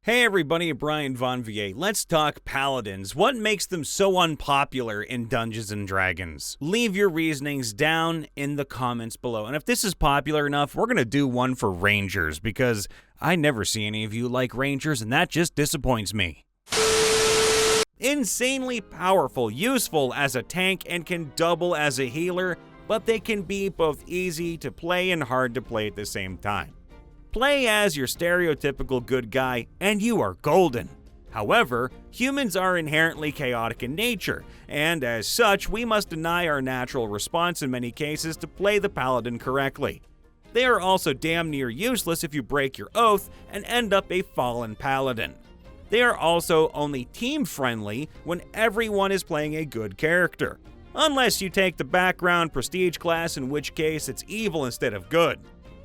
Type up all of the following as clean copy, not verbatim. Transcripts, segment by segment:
Hey everybody, Brian Von Vier. Let's talk Paladins. What makes them so unpopular in Dungeons & Dragons? Leave your reasonings down in the comments below. And if this is popular enough, we're going to do one for Rangers, because I never see any of you like Rangers, and that just disappoints me. Insanely powerful, useful as a tank, and can double as a healer, but they can be both easy to play and hard to play at the same time. Play as your stereotypical good guy, and you are golden. However, humans are inherently chaotic in nature, and as such, we must deny our natural response in many cases to play the paladin correctly. They are also damn near useless if you break your oath and end up a fallen paladin. They are also only team-friendly when everyone is playing a good character, unless you take the background prestige class, in which case it's evil instead of good.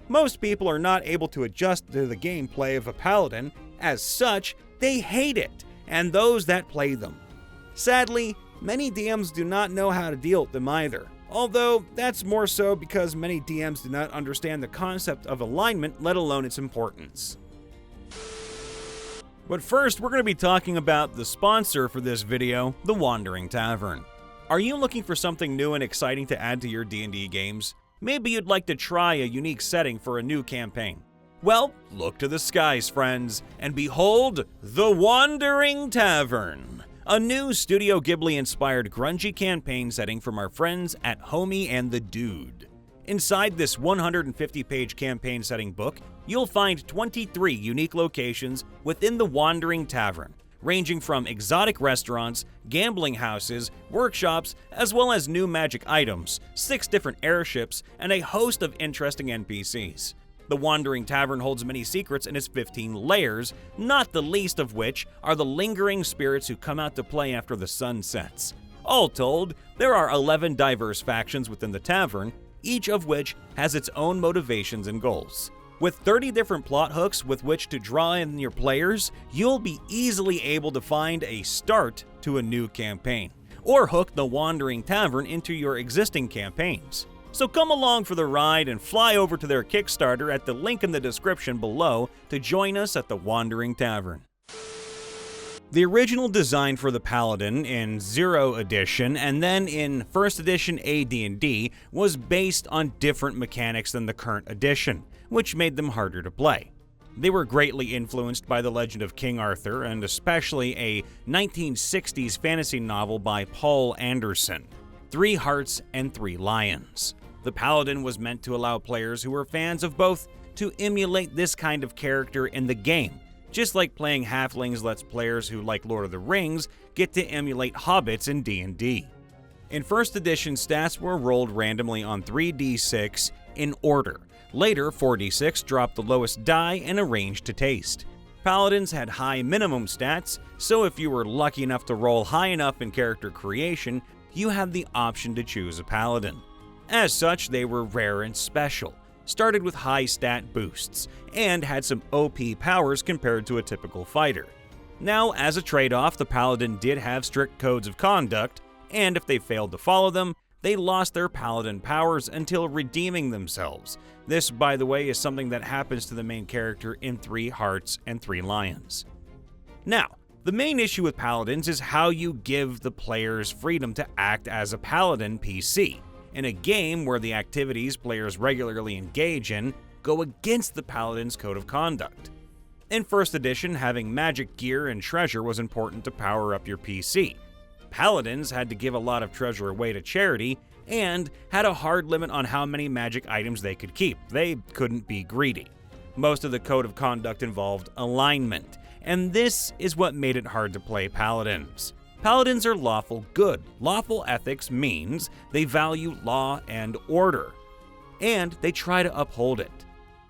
Most people are not able to adjust to the gameplay of a paladin. As such, they hate it, and those that play them. Sadly, many DMs do not know how to deal with them either, although that's more so because many DMs do not understand the concept of alignment, let alone its importance. But first, we're going to be talking about the sponsor for this video, the Wandering Tavern. Are you looking for something new and exciting to add to your D&D games? Maybe you'd like to try a unique setting for a new campaign. Well, look to the skies, friends, and behold the Wandering Tavern, a new Studio Ghibli-inspired grungy campaign setting from our friends at Homie and the Dude. Inside this 150-page campaign setting book, you'll find 23 unique locations within the Wandering Tavern, ranging from exotic restaurants, gambling houses, workshops, as well as new magic items, 6 different airships, and a host of interesting NPCs. The Wandering Tavern holds many secrets in its 15 layers, not the least of which are the lingering spirits who come out to play after the sun sets. All told, there are 11 diverse factions within the tavern, each of which has its own motivations and goals. With 30 different plot hooks with which to draw in your players, you'll be easily able to find a start to a new campaign, or hook the Wandering Tavern into your existing campaigns. So come along for the ride and fly over to their Kickstarter at the link in the description below to join us at the Wandering Tavern. The original design for the Paladin in 0 edition and then in 1st edition AD&D was based on different mechanics than the current edition, which made them harder to play. They were greatly influenced by the legend of King Arthur and especially a 1960s fantasy novel by Paul Anderson, 3 Hearts and 3 Lions. The Paladin was meant to allow players who were fans of both to emulate this kind of character in the game, just like playing halflings lets players who like Lord of the Rings get to emulate hobbits in D&D. In 1st edition, stats were rolled randomly on 3d6 in order. Later, 4d6 dropped the lowest die and arranged to taste. Paladins had high minimum stats, so if you were lucky enough to roll high enough in character creation, you had the option to choose a paladin. As such, they were rare and special, started with high stat boosts, and had some OP powers compared to a typical fighter. Now, as a trade-off, the paladin did have strict codes of conduct, and if they failed to follow them, they lost their paladin powers until redeeming themselves. This, by the way, is something that happens to the main character in 3 Hearts and 3 Lions. Now, the main issue with paladins is how you give the players freedom to act as a paladin PC, in a game where the activities players regularly engage in go against the paladin's code of conduct. In 1st edition, having magic gear and treasure was important to power up your PC. Paladins had to give a lot of treasure away to charity and had a hard limit on how many magic items they could keep. They couldn't be greedy. Most of the code of conduct involved alignment, and this is what made it hard to play paladins. Paladins are lawful good. Lawful ethics means they value law and order, and they try to uphold it.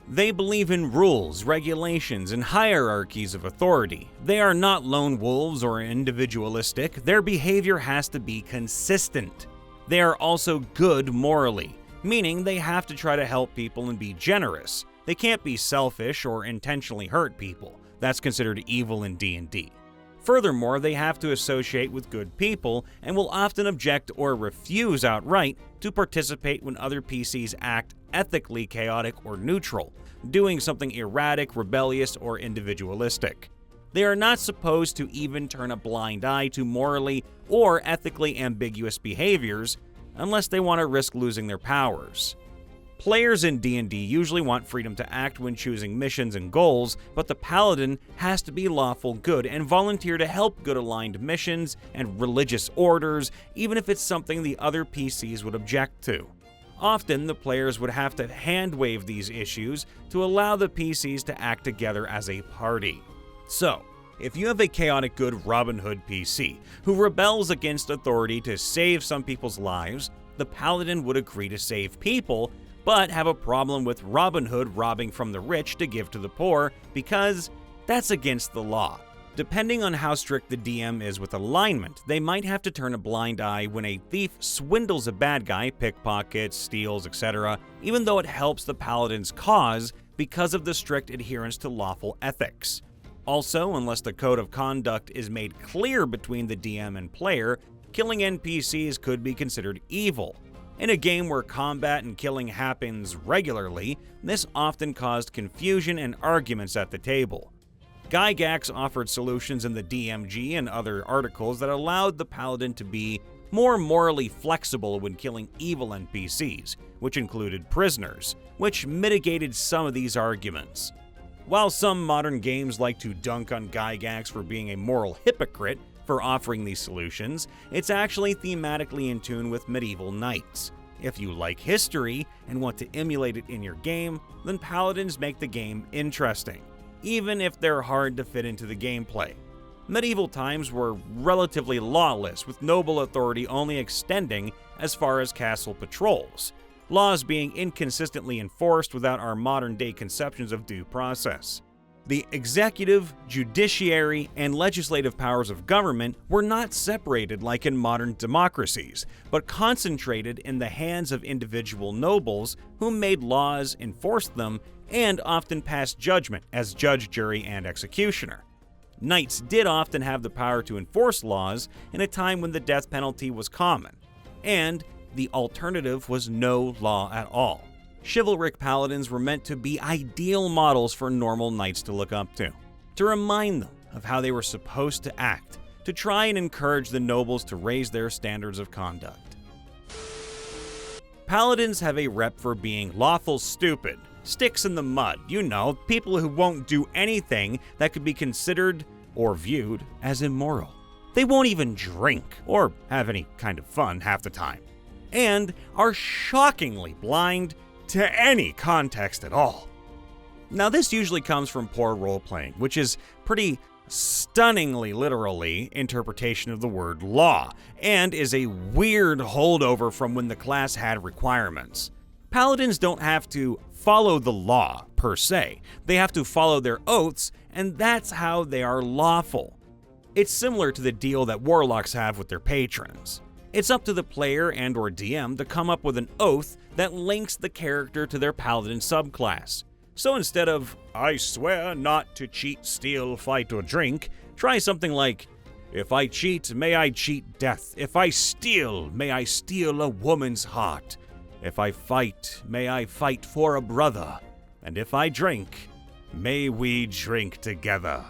They believe in rules, regulations, and hierarchies of authority. They are not lone wolves or individualistic. Their behavior has to be consistent. They are also good morally, meaning they have to try to help people and be generous. They can't be selfish or intentionally hurt people. That's considered evil in D&D. Furthermore, they have to associate with good people and will often object or refuse outright to participate when other PCs act ethically chaotic or neutral, doing something erratic, rebellious, or individualistic. They are not supposed to even turn a blind eye to morally or ethically ambiguous behaviors unless they want to risk losing their powers. Players in D&D usually want freedom to act when choosing missions and goals, but the Paladin has to be lawful good and volunteer to help good-aligned missions and religious orders, even if it's something the other PCs would object to. Often, the players would have to hand-wave these issues to allow the PCs to act together as a party. So, if you have a chaotic good Robin Hood PC who rebels against authority to save some people's lives, the Paladin would agree to save people, but have a problem with Robin Hood robbing from the rich to give to the poor because that's against the law. Depending on how strict the DM is with alignment, they might have to turn a blind eye when a thief swindles a bad guy, pickpockets, steals, etc., even though it helps the Paladin's cause because of the strict adherence to lawful ethics. Also, unless the code of conduct is made clear between the DM and player, killing NPCs could be considered evil. In a game where combat and killing happens regularly, this often caused confusion and arguments at the table. Gygax offered solutions in the DMG and other articles that allowed the Paladin to be more morally flexible when killing evil NPCs, which included prisoners, which mitigated some of these arguments. While some modern games like to dunk on Gygax for being a moral hypocrite for offering these solutions, it's actually thematically in tune with medieval knights. If you like history and want to emulate it in your game, then Paladins make the game interesting, even if they're hard to fit into the gameplay. Medieval times were relatively lawless, with noble authority only extending as far as castle patrols, laws being inconsistently enforced without our modern-day conceptions of due process. The executive, judiciary, and legislative powers of government were not separated like in modern democracies, but concentrated in the hands of individual nobles who made laws, enforced them, and often passed judgment as judge, jury, and executioner. Knights did often have the power to enforce laws in a time when the death penalty was common, and the alternative was no law at all. Chivalric paladins were meant to be ideal models for normal knights to look up to remind them of how they were supposed to act, to try and encourage the nobles to raise their standards of conduct. Paladins have a rep for being lawful stupid, sticks in the mud, people who won't do anything that could be considered or viewed as immoral. They won't even drink or have any kind of fun half the time, and are shockingly blind to any context at all. Now, this usually comes from poor role-playing, which is pretty stunningly literally interpretation of the word law, and is a weird holdover from when the class had requirements. Paladins don't have to follow the law, per se. They have to follow their oaths, and that's how they are lawful. It's similar to the deal that warlocks have with their patrons. It's up to the player and/or DM to come up with an oath that links the character to their paladin subclass. So instead of, "I swear not to cheat, steal, fight, or drink," try something like, "If I cheat, may I cheat death. If I steal, may I steal a woman's heart. If I fight, may I fight for a brother. And if I drink, may we drink together."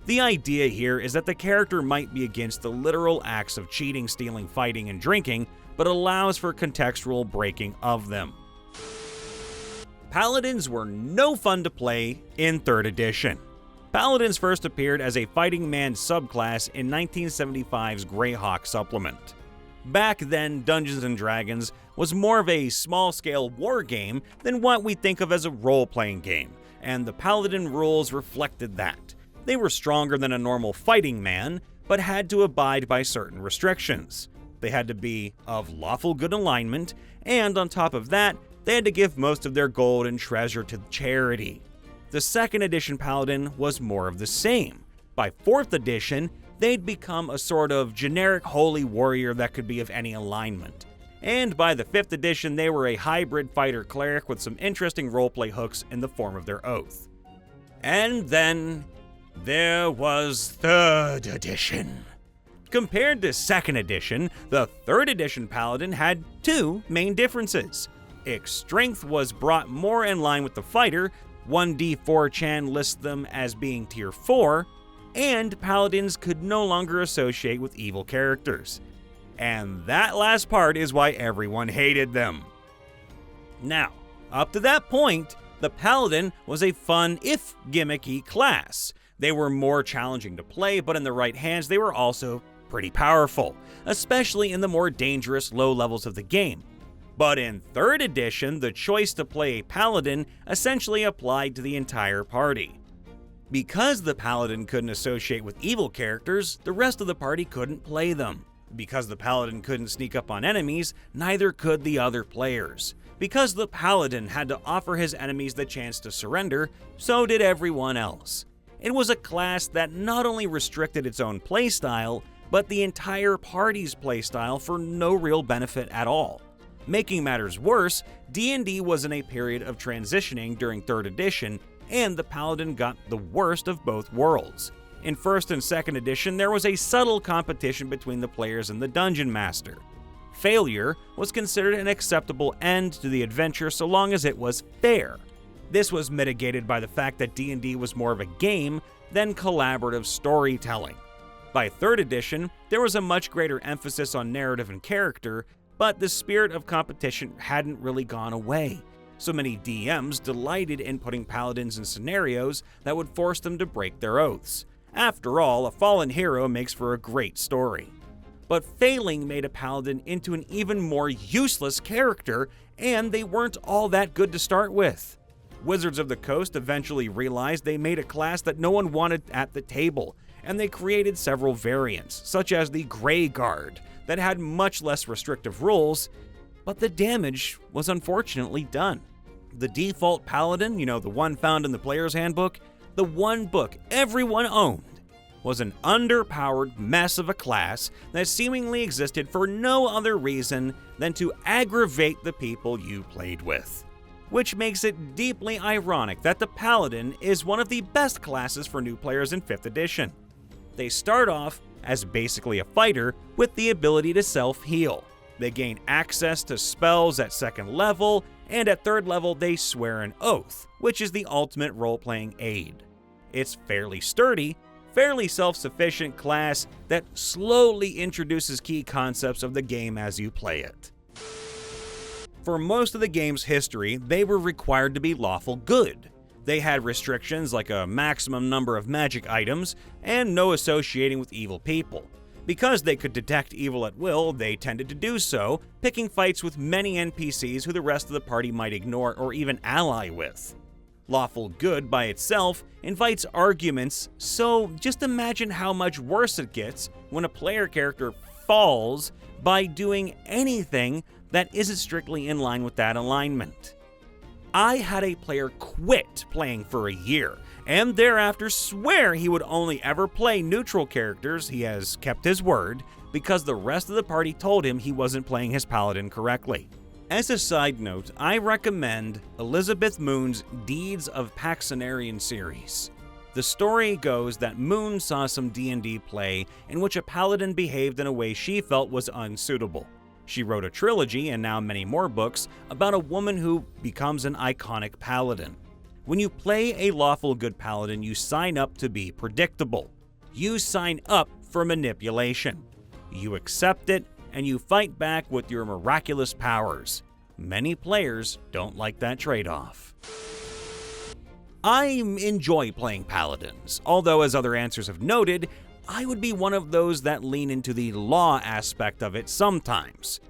The idea here is that the character might be against the literal acts of cheating, stealing, fighting, and drinking, but allows for contextual breaking of them. Paladins were no fun to play in 3rd edition. Paladins first appeared as a fighting man subclass in 1975's Greyhawk supplement. Back then, Dungeons & Dragons was more of a small-scale war game than what we think of as a role-playing game, and the Paladin rules reflected that. They were stronger than a normal fighting man, but had to abide by certain restrictions. They had to be of lawful good alignment, and on top of that, they had to give most of their gold and treasure to charity. The 2nd edition Paladin was more of the same. By 4th edition, they'd become a sort of generic holy warrior that could be of any alignment. And by the 5th edition, they were a hybrid fighter cleric with some interesting roleplay hooks in the form of their oath. And then there was 3rd edition. Compared to 2nd edition, the 3rd edition Paladin had 2 main differences. Its strength was brought more in line with the fighter. 1d4 Chan lists them as being tier 4, and Paladins could no longer associate with evil characters. And that last part is why everyone hated them. Now, up to that point, the Paladin was a fun, if gimmicky, class. They were more challenging to play, but in the right hands they were also pretty powerful, especially in the more dangerous low levels of the game. But in 3rd edition, the choice to play a Paladin essentially applied to the entire party. Because the Paladin couldn't associate with evil characters, the rest of the party couldn't play them. Because the Paladin couldn't sneak up on enemies, neither could the other players. Because the Paladin had to offer his enemies the chance to surrender, so did everyone else. It was a class that not only restricted its own playstyle, but the entire party's playstyle for no real benefit at all. Making matters worse, D&D was in a period of transitioning during 3rd edition, and the Paladin got the worst of both worlds. In 1st and 2nd edition, there was a subtle competition between the players and the Dungeon Master. Failure was considered an acceptable end to the adventure so long as it was fair. This was mitigated by the fact that D&D was more of a game than collaborative storytelling. By 3rd edition, there was a much greater emphasis on narrative and character, but the spirit of competition hadn't really gone away. So many DMs delighted in putting Paladins in scenarios that would force them to break their oaths. After all, a fallen hero makes for a great story. But failing made a Paladin into an even more useless character, and they weren't all that good to start with. Wizards of the Coast eventually realized they made a class that no one wanted at the table, and they created several variants, such as the Grey Guard, that had much less restrictive rules, but the damage was unfortunately done. The default Paladin, the one found in the player's handbook, the one book everyone owned, was an underpowered mess of a class that seemingly existed for no other reason than to aggravate the people you played with. Which makes it deeply ironic that the Paladin is one of the best classes for new players in 5th edition. They start off as basically a fighter with the ability to self-heal. They gain access to spells at 2nd level, and at 3rd level they swear an oath, which is the ultimate role-playing aid. It's fairly sturdy, fairly self-sufficient class that slowly introduces key concepts of the game as you play it. For most of the game's history, they were required to be lawful good. They had restrictions like a maximum number of magic items and no associating with evil people. Because they could detect evil at will, they tended to do so, picking fights with many NPCs who the rest of the party might ignore or even ally with. Lawful Good by itself invites arguments, so just imagine how much worse it gets when a player character falls by doing anything that isn't strictly in line with that alignment. I had a player quit playing for a year, and thereafter swear he would only ever play neutral characters. He has kept his word, because the rest of the party told him he wasn't playing his Paladin correctly. As a side note, I recommend Elizabeth Moon's Deeds of Paxenarian series. The story goes that Moon saw some D&D play in which a Paladin behaved in a way she felt was unsuitable. She wrote a trilogy, and now many more books, about a woman who becomes an iconic Paladin. When you play a Lawful Good Paladin, you sign up to be predictable. You sign up for manipulation. You accept it, and you fight back with your miraculous powers. Many players don't like that trade-off. I enjoy playing Paladins, although as other answers have noted, I would be one of those that lean into the law aspect of it sometimes.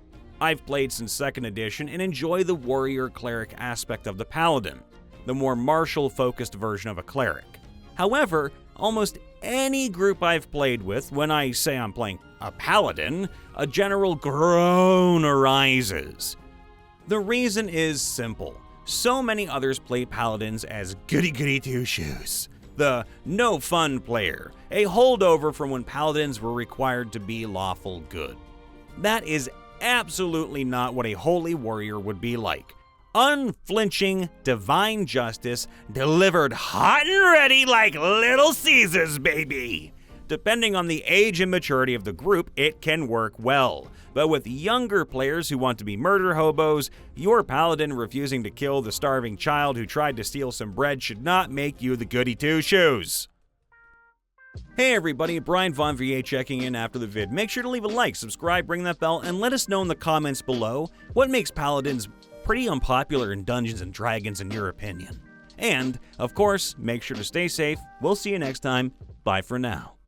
I've played since 2nd edition and enjoy the warrior-cleric aspect of the Paladin, the more martial-focused version of a cleric. However, almost any group I've played with, when I say I'm playing a Paladin, a general groan arises. The reason is simple. So many others play Paladins as goody-goody two-shoes. The no-fun player, a holdover from when Paladins were required to be lawful good. That is absolutely not what a holy warrior would be like. Unflinching, divine justice, delivered hot and ready like Little Caesars, baby! Depending on the age and maturity of the group, it can work well. But with younger players who want to be murder hobos, your Paladin refusing to kill the starving child who tried to steal some bread should not make you the goody two-shoes. Hey everybody, Brian Von VA checking in after the vid. Make sure to leave a like, subscribe, ring that bell, and let us know in the comments below what makes Paladins pretty unpopular in Dungeons & Dragons in your opinion. And, of course, make sure to stay safe. We'll see you next time. Bye for now.